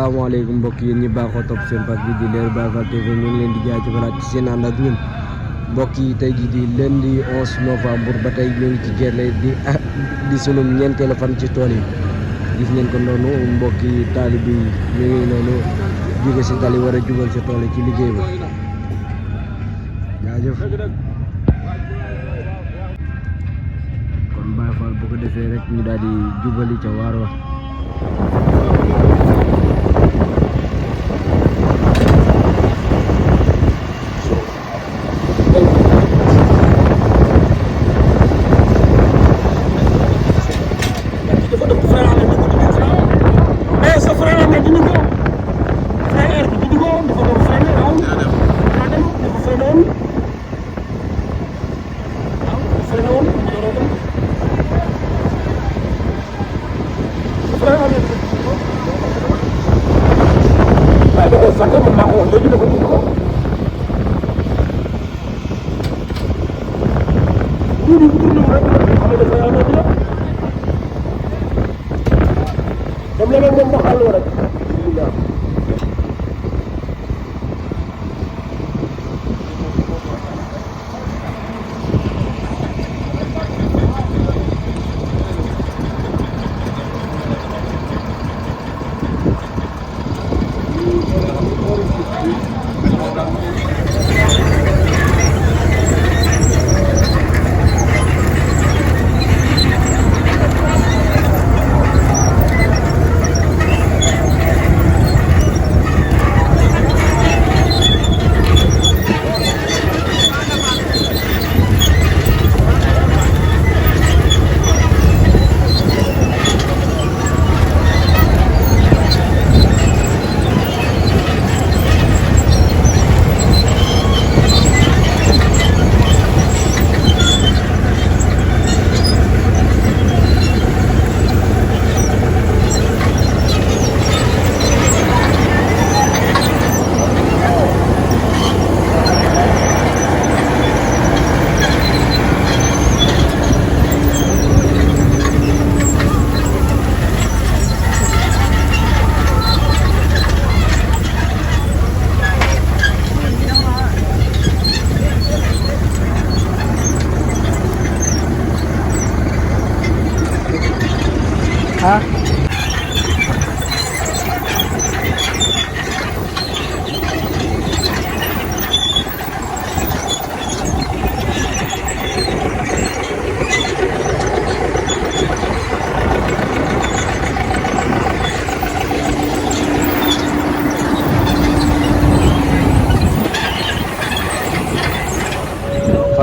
Assalamualaikum mbokk yéen ñi baaxoo topp seen page bi di Leral Baye Fall TV ñu ngi leen di jaajëfalaat ci seen ànd ak ñun mbokk yi tey jii di lundi 11 novembre ba tey ñu ngi ci gerte di sunu ñeenteelu fan ci tool yi gis ngeen ko noonu mbokk yi taalib yi ñu ngi noonu jóge si tali war a jubal si tool yi ci liggéey ba jaajëf kon Baye Fall bu ko defee rek ñu daal di jubali ca waar wa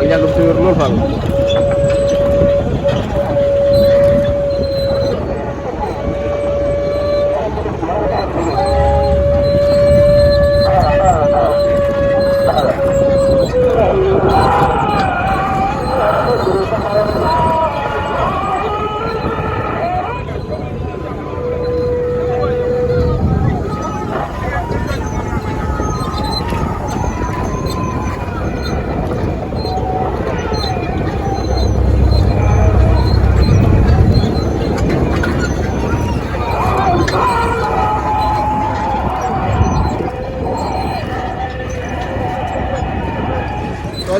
yàgg si wér lool Fall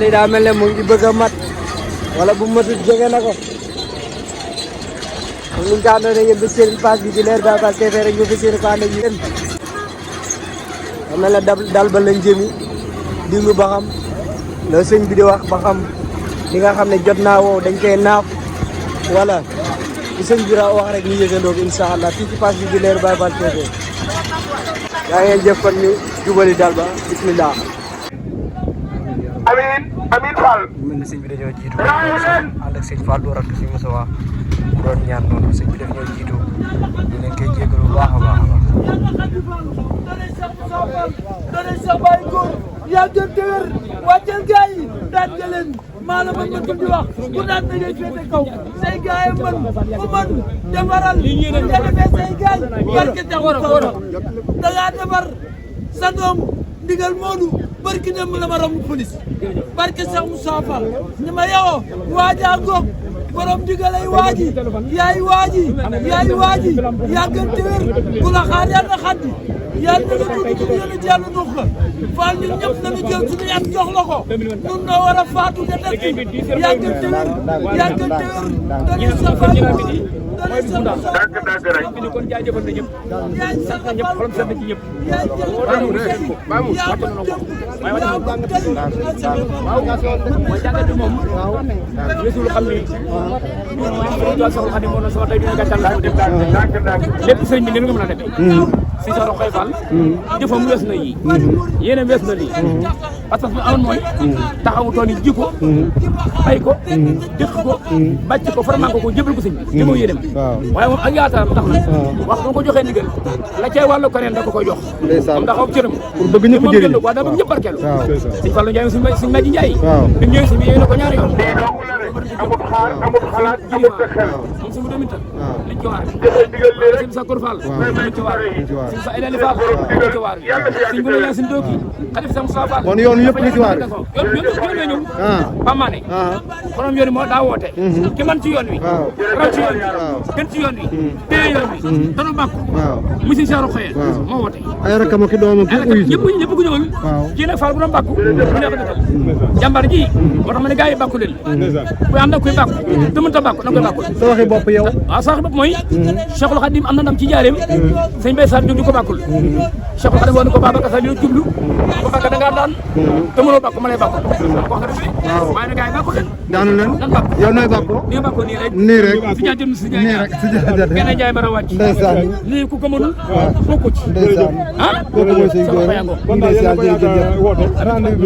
li daa mel ne mu ngi bëgg a mat wala bu matut jege na ko comme ni ñu ko àndoon ak yéen ba seen page bi di Leral Baye Fall TV rek ñu fi seen ko ànd ak yéen mel ne dal ba lañ jëmi diglu ba xam la sëñ bi di wax ba xam li nga xam ne jot naa woo dañ koy naaf wala li sëñ bi wax rek ñu yëgandoo ko incha allah fii ci page bi di Leral Baye Fall TV yaa ngeen jëf kon ñu jubali dal ba bismillah Amin Fall mel na sëñ bi dañoo jiitu ànd ak sëñ Fall door ak sëñ Moussa Wa mu doon ñaan noonu sëñ bi daf ñoo jiitu ñu leen koy jégalu bu baax a baax a baax done sa bay góor yaa gën te wér wàccel gaay yi daan nga leen maa la mën ma tudd wax ku daan da ngay féete kaw say gaay mën ku mën defaral nga defee say gaay barke taxul kaw da ngaa defar sa doom ndigal Moodu barki dem la ma romb police barki Cheikh Moussa Fall ni ma yow waajaa goog borom digalay waaji yaay waaji yàggal te wér ku la xaar yàlla na xaddi yàlla na nga dugg yéen a jàll ndox la Fall ñun ñëpp nañu jël suñu yat jox la ko ñun noo war a faatu de dëkk yàggal te wér dañuy safal mooy bis bu daal rek ni kon jaajëfal na ñëpp ñëpp xolam sedd ci ñëpp waaw mooy jàngat bi moom weesul xam ni soxla xam ni moo na sama tey dina gàttal la lépp sëriñ bi ni nga mën a demee si sa roxoy Fall jëfam wees na yii yéena wees na lii parce que amoon mooy taxawu tool yi ji ko bay ko dëkk ko bàcc ko farman ko jëbal ko sëñ bi moo yéenem waaye moom ak yaataaram tax na wax bu ko joxee ndigal la cay wàllu keneen da ko koy jox moom ndax aw cëram pour bëgg ñëpp jëriñ waaw da bëgg ñëpp barkeelu sëñ Fallou Ndiaye suñ Maji Ndiaye bi ñëw si bi yooyu na ko ñaari yoon amul xaar amul xalaat amul sa xel moom suñu dominta lañ ci waar sëñ sa Kour Fall lañ ci waar sëñ sa Elali Fall lañ ci waar sëñ Boulou Yaa sin dooki xalif sa Moussa Fall kon yoon yëpp ñu ci waar yoon ñëw Pamane borom yoon moo daa woote ki man ci yoon wi raw ci yoon wi gën ci yoon wi téye yoon wi dana bàkku monsieur Cheikh Xoye moo woote ay rakam ak doomam ki uyu ñëpp ku ñëwoon kii nag Fall bu doon bàkku mu neex dëkkal jàmbar ji moo tax ma ne gars yi bàkku leen ku ànd ak kuy bàkku te mënut a bàkku da nga koy bàkku sa waxi bopp yow waaw sa waxi bopp mooy Cheikhul Khadim am na ndam ci jaareem sëñ Bay Sarr jóg di ko bàkkul Cheikhul Khadim woon na ko Babacar Sarr dina jublu ko bàkk da ngaa daan te mënoo bàkku ma lay bàkku wax nga dëgg waaye nag gars yi bàkku leen daanu leen nan bàkku yow nooy bàkkoo nii bàkkoo nii rek nii rek si jaajëm si nii rek si jaajëm kenn jaay bara wàcc ndeysaan lii ku ko mënul bokku ci ndeysaan ah kooku mooy sëñ góor ndeysaan jërëjëf